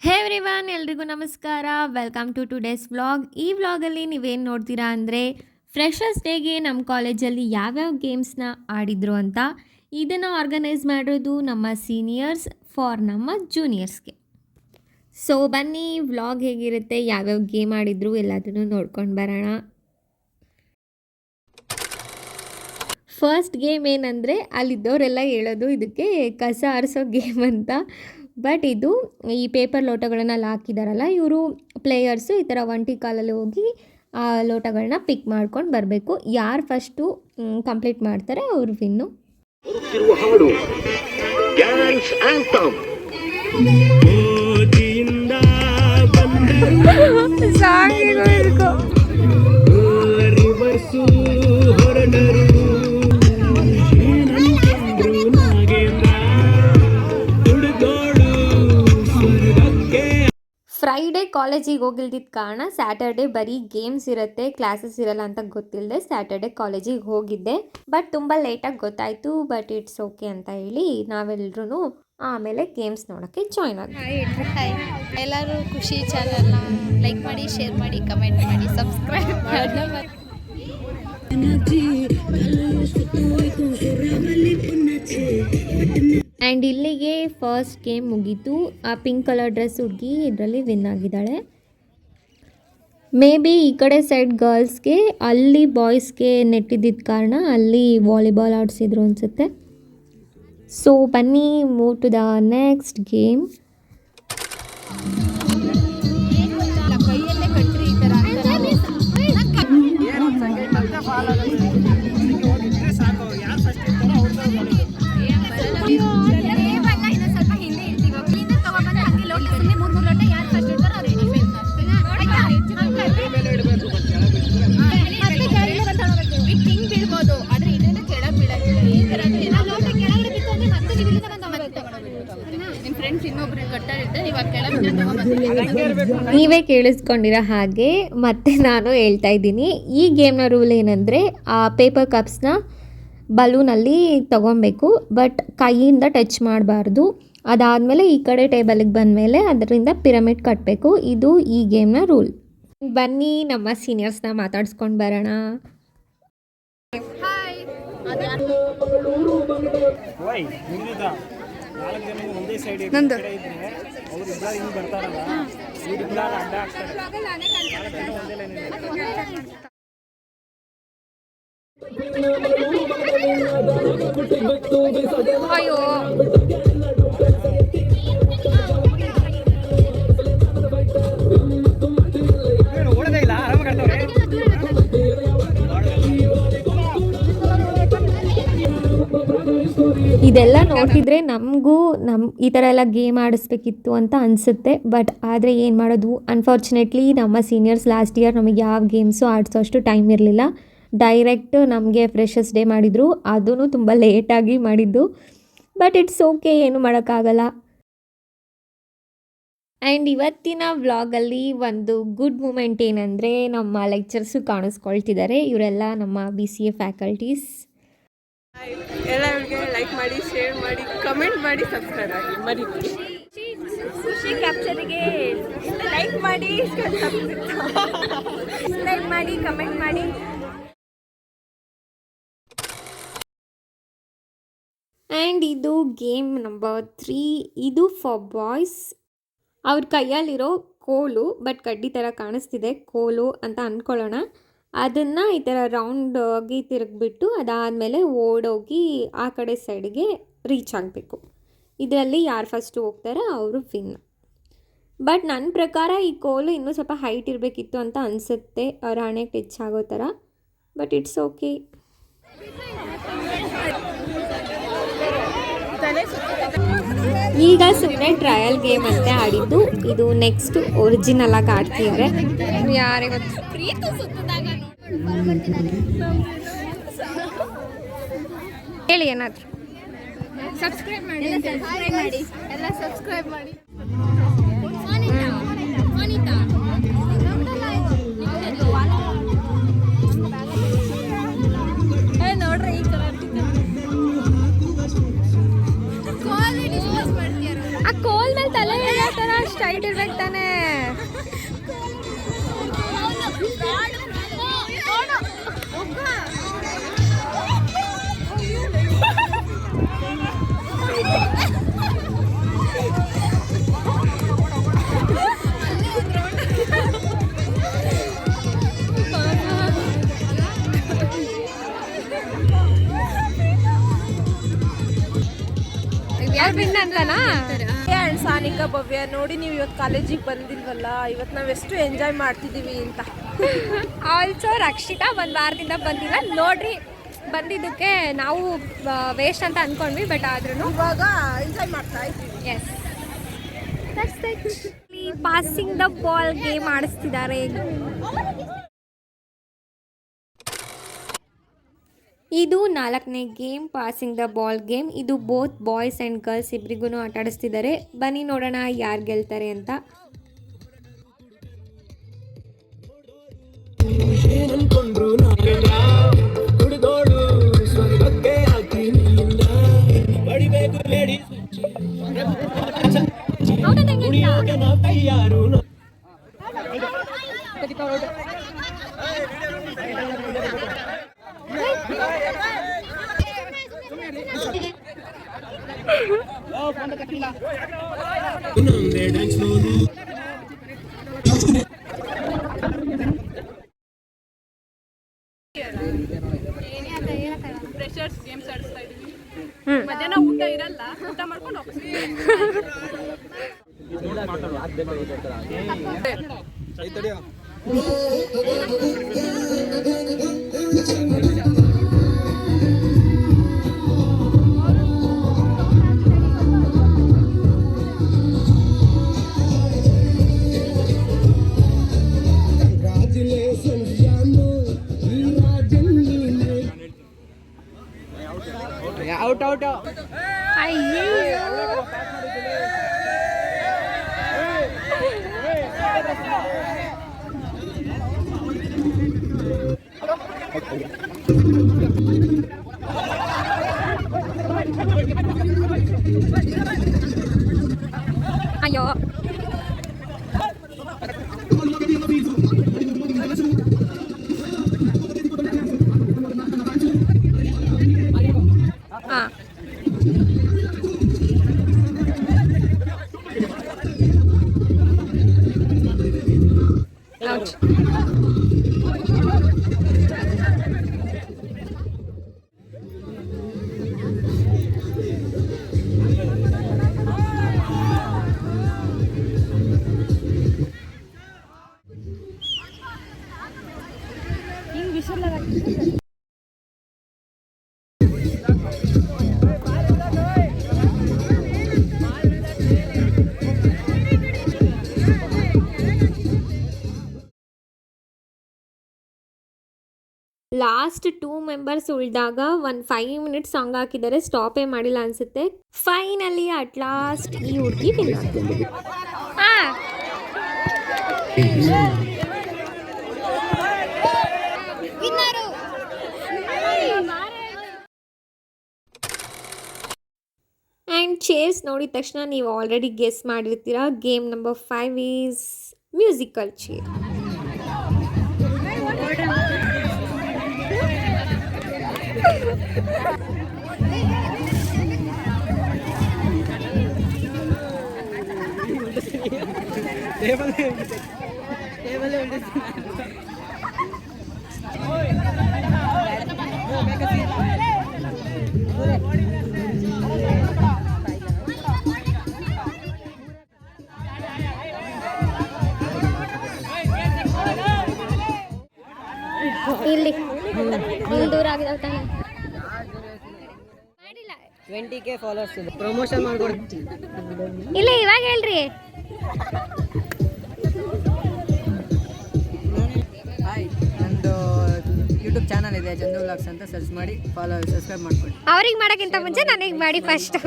ಹೇ everyone, ಎಲ್ರಿಗೂ ನಮಸ್ಕಾರ. Welcome to today's vlog. ಈ ವ್ಲಾಗಲ್ಲಿ ನೀವೇನು ನೋಡ್ತೀರಾ ಅಂದರೆ ಫ್ರೆಷರ್ಸ್ ಡೇಗೆ ನಮ್ಮ ಕಾಲೇಜಲ್ಲಿ ಯಾವ್ಯಾವ ಗೇಮ್ಸ್ನ ಆಡಿದ್ರು ಅಂತ. ಇದನ್ನು ಆರ್ಗನೈಸ್ ಮಾಡೋದು ನಮ್ಮ ಸೀನಿಯರ್ಸ್ ಫಾರ್ ನಮ್ಮ ಜೂನಿಯರ್ಸ್ಗೆ. ಸೊ ಬನ್ನಿ, ವ್ಲಾಗ್ ಹೇಗಿರುತ್ತೆ, ಯಾವ್ಯಾವ ಗೇಮ್ ಆಡಿದ್ರು ಎಲ್ಲದನ್ನು ನೋಡ್ಕೊಂಡು ಬರೋಣ. ಫಸ್ಟ್ ಗೇಮ್ ಏನಂದರೆ ಅಲ್ಲಿದ್ದವರೆಲ್ಲ ಹೇಳೋದು ಇದಕ್ಕೆ ಕಸ ಆರಿಸೋ ಗೇಮ್ ಅಂತ. ಬಟ್ ಇದು ಈ ಪೇಪರ್ ಲೋಟಗಳನ್ನೆಲ್ಲ ಹಾಕಿದಾರಲ್ಲ, ಇವರು ಪ್ಲೇಯರ್ಸು ಈ ಥರ ಒಂಟಿ ಕಾಲಲ್ಲಿ ಹೋಗಿ ಆ ಲೋಟಗಳನ್ನ ಪಿಕ್ ಮಾಡ್ಕೊಂಡು ಬರಬೇಕು. ಯಾರು ಫಸ್ಟು ಕಂಪ್ಲೀಟ್ ಮಾಡ್ತಾರೆ ಅವ್ರು ವಿನ್ನು. ಫ್ರೈಡೇ ಕಾಲೇಜಿಗೆ ಹೋಗಿಲ್ದಿದ್ದ ಕಾರಣ ಸ್ಯಾಟರ್ಡೆ ಬರೀ ಗೇಮ್ಸ್ ಇರುತ್ತೆ, ಕ್ಲಾಸಸ್ ಇರಲ್ಲ ಅಂತ ಗೊತ್ತಿಲ್ಲದೆ ಸ್ಯಾಟರ್ಡೆ ಕಾಲೇಜಿಗೆ ಹೋಗಿದ್ದೆ. ಬಟ್ ತುಂಬ ಲೇಟಾಗಿ ಗೊತ್ತಾಯಿತು. ಬಟ್ ಇಟ್ಸ್ ಓಕೆ ಅಂತ ಹೇಳಿ ನಾವೆಲ್ಲರೂ ಆಮೇಲೆ ಗೇಮ್ಸ್ ನೋಡೋಕ್ಕೆ ಜಾಯ್ನ್ ಆದ್ವಿ. ಎಲ್ಲರೂ ಖುಷಿ ಚಾನಲ್ನ ಲೈಕ್ ಮಾಡಿ, ಶೇರ್ ಮಾಡಿ, ಕಮೆಂಟ್ ಮಾಡಿ, ಸಬ್ಸ್ಕ್ರೈಬ್ ಮಾಡಿ. ಆ್ಯಂಡ್ ಇಲ್ಲಿಗೆ ಫಸ್ಟ್ ಗೇಮ್ ಮುಗೀತು. ಆ ಪಿಂಕ್ ಕಲರ್ ಡ್ರೆಸ್ ಹುಡುಗಿ ಇದರಲ್ಲಿ ವಿನ್ ಆಗಿದ್ದಾಳೆ. ಮೇ ಬಿ ಈ ಕಡೆ ಸೈಡ್ ಗರ್ಲ್ಸ್ಗೆ, ಅಲ್ಲಿ ಬಾಯ್ಸ್ಗೆ ನೆಟ್ಟಿದ್ದಿದ್ದ ಕಾರಣ ಅಲ್ಲಿ ವಾಲಿಬಾಲ್ ಆಡಿಸಿದ್ರು ಅನಿಸುತ್ತೆ. ಸೊ ಬನ್ನಿ, move to the next game. ನೀವೇ ಕೇಳಿಸ್ಕೊಂಡಿರೋ ಹಾಗೆ ಮತ್ತೆ ನಾನು ಹೇಳ್ತಾ ಇದ್ದೀನಿ. ಈ ಗೇಮ್ನ ರೂಲ್ ಏನಂದರೆ ಆ ಪೇಪರ್ ಕಪ್ಸ್ನ ಬಲೂನಲ್ಲಿ ತೊಗೊಬೇಕು, ಬಟ್ ಕೈಯಿಂದ ಟಚ್ ಮಾಡಬಾರ್ದು. ಅದಾದಮೇಲೆ ಈ ಕಡೆ ಟೇಬಲಿಗೆ ಬಂದಮೇಲೆ ಅದರಿಂದ ಪಿರಮಿಡ್ ಕಟ್ಟಬೇಕು. ಇದು ಈ ಗೇಮ್ನ ರೂಲ್. ಬನ್ನಿ, ನಮ್ಮ ಸೀನಿಯರ್ಸ್ನ ಮಾತಾಡ್ಸ್ಕೊಂಡು ಬರೋಣ. ನಂದು ಅಯ್ಯೋ, ಇದೆಲ್ಲ ನೋಡ್ತಿದ್ರೆ ನಮಗೂ ಈ ಥರ ಎಲ್ಲ ಗೇಮ್ ಆಡಿಸ್ಬೇಕಿತ್ತು ಅಂತ ಅನಿಸುತ್ತೆ. ಬಟ್ ಆದರೆ ಏನು ಮಾಡೋದು, ಅನ್ಫಾರ್ಚುನೇಟ್ಲಿ ನಮ್ಮ ಸೀನಿಯರ್ಸ್ ಲಾಸ್ಟ್ ಇಯರ್ ನಮಗೆ ಯಾವ ಗೇಮ್ಸು ಆಡಿಸೋ ಅಷ್ಟು ಟೈಮ್ ಇರಲಿಲ್ಲ. ಡೈರೆಕ್ಟ್ ನಮಗೆ ಫ್ರೆಷರ್ಸ್ ಡೇ ಮಾಡಿದರು, ಅದೂ ತುಂಬ ಲೇಟಾಗಿ ಮಾಡಿದ್ದು. ಬಟ್ ಇಟ್ಸ್ ಓಕೆ, ಏನು ಮಾಡೋಕ್ಕಾಗಲ್ಲ. ಆ್ಯಂಡ್ ಇವತ್ತಿನ ವ್ಲಾಗಲ್ಲಿ ಒಂದು ಗುಡ್ ಮೂಮೆಂಟ್ ಏನಂದರೆ ನಮ್ಮ ಲೆಕ್ಚರ್ಸು ಕಾಣಿಸ್ಕೊಳ್ತಿದ್ದಾರೆ. ಇವರೆಲ್ಲ ನಮ್ಮ BCA ಫ್ಯಾಕಲ್ಟೀಸ್. ಎಲ್ಲರಿಗೆ ಲೈಕ್ ಮಾಡಿ, ಶೇರ್ ಮಾಡಿ, ಕಮೆಂಟ್ ಮಾಡಿ, ಸಬ್ಸ್ಕ್ರೈಬ್ ಆಗಿ ಮರಿಬೇಡಿ. ಖುಷಿ ಕ್ಯಾಪ್ಚರಿಗೆ ಲೈಕ್ ಮಾಡಿ, ಸಬ್ಸ್ಕ್ರೈಬ್ ಮಾಡಿ, ಕಮೆಂಟ್ ಮಾಡಿ. ಆ್ಯಂಡ್ ಇದು ಗೇಮ್ ನಂಬರ್ 3. ಇದು ಫಾರ್ ಬಾಯ್ಸ್. ಅವ್ರ ಕೈಯಲ್ಲಿರೋ ಕೋಲು, ಬಟ್ ಕಡ್ಡಿ ಥರ ಕಾಣಿಸ್ತಿದೆ, ಕೋಲು ಅಂತ ಅಂದ್ಕೊಳ್ಳೋಣ. ಅದನ್ನು ಈ ಥರ ರೌಂಡಾಗಿ ತಿರುಗಿಬಿಟ್ಟು ಅದಾದಮೇಲೆ ಓಡೋಗಿ ಆ ಕಡೆ ಸೈಡ್ಗೆ ರೀಚ್ ಆಗಬೇಕು. ಇದರಲ್ಲಿ ಯಾರು ಫಸ್ಟು ಹೋಗ್ತಾರೆ ಅವರು ವಿನ್. ಬಟ್ ನನ್ನ ಪ್ರಕಾರ ಈ ಕೋಲು ಇನ್ನೂ ಸ್ವಲ್ಪ ಹೈಟ್ ಇರಬೇಕಿತ್ತು ಅಂತ ಅನಿಸುತ್ತೆ, ರಾಣೆಗೆ ಟಚ್ ಆಗೋ ಥರ. But it's okay. ಈಗ ಸುಮ್ಮನೆ ಟ್ರಯಲ್ ಗೇಮ್ ಅಂತ ಆಡಿದ್ದು. ಇದು ನೆಕ್ಸ್ಟ್ ಒರಿಜಿನಲ್ ಆಗಿ ಆಡ್ತಿದ್ದಾರೆ. ಯಾರಿಗೊತ್ತು ಹೇಳಿ ಏನಾದರೂ. ಸಬ್ಸ್ಕ್ರೈಬ್ ಮಾಡಿ, ಎಲ್ಲ ಸಬ್ಸ್ಕ್ರೈಬ್ ಮಾಡಿ. ನೋಡ್ರಿ, ಈ ಕಲರ್ ಆ ಕೋಲ್ ಮೇಲೆ ತಲೆ ಥರ ಸ್ಟೈಲ್ ಇಟ್ಟಿರ್ಬೇಕು ತಾನೇ. ಅಂತನಾ ಆ್ಯಂಡ್ ಸಾನಿಕಾ ಭವ್ಯ ನೋಡಿ ನೀವು ಇವತ್ತು ಕಾಲೇಜಿಗೆ ಬಂದಿಲ್ವಲ್ಲ, ಇವತ್ತು ನಾವು ಎಷ್ಟು ಎಂಜಾಯ್ ಮಾಡ್ತಿದ್ದೀವಿ ಅಂತ. ಆಲ್ಸೋ ರಕ್ಷಿತಾ ಒಂದು ವಾರದಿಂದ ಬಂದಿಲ್ಲ ನೋಡ್ರಿ. ಬಂದಿದ್ದಕ್ಕೆ ನಾವು ವೇಸ್ಟ್ ಅಂತ ಅಂದ್ಕೊಂಡ್ವಿ, ಬಟ್ ಆದ್ರೂ ಇವಾಗ ಎಂಜಾಯ್ ಮಾಡ್ತಾ ಇದ್ದೀವಿ. Yes passing the ball game ಆಡಿಸ್ತಿದ್ದಾರೆ. ಇದು 4ನೇ game, passing the ball game. ಇದು ಬೋತ್ ಬಾಯ್ಸ್ ಆ್ಯಂಡ್ ಗರ್ಲ್ಸ್ ಇಬ್ಬರಿಗೂ ಆಟ ಆಡಿಸ್ತಿದ್ದಾರೆ. ಬನ್ನಿ ನೋಡೋಣ ಯಾರು ಗೆಲ್ತಾರೆ ಅಂತ. ಫ್ರೆಶರ್ಸ್ ಗೇಮ್ಸ್ ಆಡಿಸ್ತಾ ಇದ್ದೀವಿ. ಮಧ್ಯಾಹ್ನ ಊಟ ಇರಲ್ಲ, ಊಟ ಮಾಡ್ಕೊಂಡು ಹೋಗ್ತೀವಿ. ಔಟ್ ಅಯ್ಯೋ ಅಯ್ಯೋ ಹಾಂ ಲಾಸ್ಟ್ 2 ಮೆಂಬರ್ಸ್ ಉಳಿದಾಗ ಒಂದು 5 ಮಿನಿಟ್ಸ್ ಸಾಂಗ್ ಹಾಕಿದ್ದಾರೆ, ಸ್ಟಾಪೇ ಮಾಡಿಲ್ಲ ಅನ್ಸುತ್ತೆ. ಫೈನಲಿ ಅಟ್ ಲಾಸ್ಟ್ ಈ ಹುಡುಗಿ ವಿನ್ ಆಗ್ತಿದೆ. ಆ್ಯಂಡ್ ಚೇರ್ಸ್ ನೋಡಿದ ತಕ್ಷಣ ನೀವು ಆಲ್ರೆಡಿ ಗೆಸ್ ಮಾಡಿರ್ತೀರಾ. Game number 5 is musical chair. ಇಲ್ಲಿ ದೂರ ಆಗಿದಾವೆ ತಾನೆ. 20K ಫಾಲೋವರ್ಸ್ ಪ್ರಮೋಷನ್ ಮಾಡ್ಕೊಡ್ತೀನಿ. ಇಲ್ಲ ಇವಾಗ ಹೇಳ್ರಿ. ಹಾಯ್, ನಂದು ಯೂಟ್ಯೂಬ್ ಚಾನಲ್ ಇದೆ ಚಂದು ವ್ಲಾಗ್ಸ್ ಅಂತ, ಸರ್ಚ್ ಮಾಡಿ ಸಬ್ಸ್ಕ್ರೈಬ್ ಮಾಡ್ಕೊಳ್ಳಿ. ಅವ್ರಿಗೆ ಮಾಡೋಕ್ಕಿಂತ ಮುಂಚೆ ನನಗೆ ಮಾಡಿ ಫಸ್ಟ್.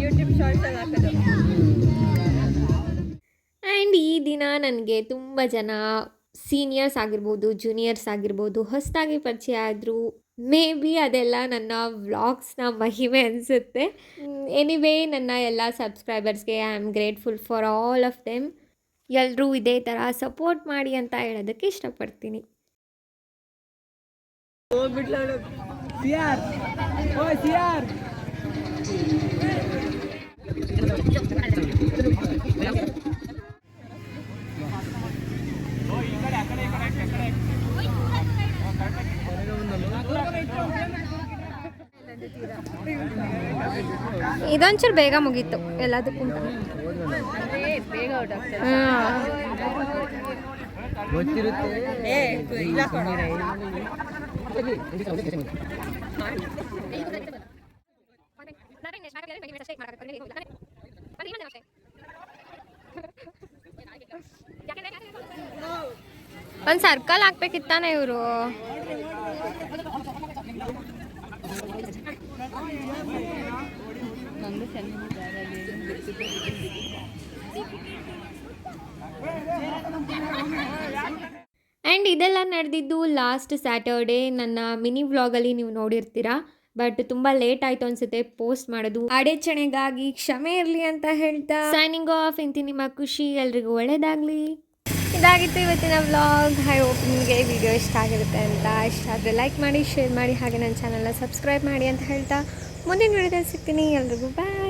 ಯೂಟ್ಯೂಬ್ ಶಾರ್ಟ್ಸ್ ಹಾಕೋದು. ಆ್ಯಂಡ್ ಈ ದಿನ ನನಗೆ ತುಂಬ ಜನ ಸೀನಿಯರ್ಸ್ ಆಗಿರ್ಬೋದು, ಜೂನಿಯರ್ಸ್ ಆಗಿರ್ಬೋದು, ಹೊಸದಾಗಿ ಪರಿಚಯ ಆದರೂ ಮೇ ಬಿ ಅದೆಲ್ಲ ನನ್ನ ವ್ಲಾಗ್ಸ್ನ ಮಹಿಮೆ ಅನಿಸುತ್ತೆ. ಎನಿವೇ ನನ್ನ ಎಲ್ಲ ಸಬ್ಸ್ಕ್ರೈಬರ್ಸ್ಗೆ I am grateful for all of them. ಎಲ್ಲರೂ ಇದೇ ಥರ ಸಪೋರ್ಟ್ ಮಾಡಿ ಅಂತ ಹೇಳೋದಕ್ಕೆ ಇಷ್ಟಪಡ್ತೀನಿ. ಇದೊಂಚೂರು ಬೇಗ ಮುಗೀತು ಎಲ್ಲದಕ್ಕೂ. ಬೇಗ ಹೊರಟಾಗ್ತದೆ. ಒಂದು ಸರ್ಕಲ್ ಹಾಕ್ಬೇಕಿತ್ತಾನೆ ಇವರು. ಆ್ಯಂಡ್ ಇದೆಲ್ಲ ನಡೆದಿದ್ದು ಲಾಸ್ಟ್ ಸ್ಯಾಟರ್ಡೇ. ನನ್ನ ಮಿನಿ ವ್ಲಾಗಲ್ಲಿ ನೀವು ನೋಡಿರ್ತೀರಾ, ಬಟ್ ತುಂಬ ಲೇಟ್ ಆಯಿತು ಅನಿಸುತ್ತೆ ಪೋಸ್ಟ್ ಮಾಡೋದು. ಅಡೆಚಣೆಗಾಗಿ ಕ್ಷಮೆ ಇರಲಿ ಅಂತ ಹೇಳ್ತಾ ಸೈನಿಂಗ್ ಆಫ್. ಇಂತಿ ನಿಮ್ಮ ಖುಷಿ, ಎಲ್ರಿಗೂ ಒಳ್ಳೆಯದಾಗಲಿ. ಇದಾಗಿತ್ತು ಇವತ್ತಿನ ವ್ಲಾಗ್. ಐ ಹೋಪ್ ನಿಮಗೆ ವಿಡಿಯೋ ಇಷ್ಟ ಆಗಿರುತ್ತೆ ಅಂತ. ಇಷ್ಟ ಆದರೆ ಲೈಕ್ ಮಾಡಿ, ಶೇರ್ ಮಾಡಿ, ಹಾಗೆ ನನ್ನ ಚಾನಲ್ನ ಸಬ್ಸ್ಕ್ರೈಬ್ ಮಾಡಿ ಅಂತ ಹೇಳ್ತಾ ಮುಂದಿನ ವಿಡಿಯೋದಲ್ಲಿ ಸಿಗ್ತೀನಿ. ಎಲ್ರಿಗೂ ಬಾಯ್.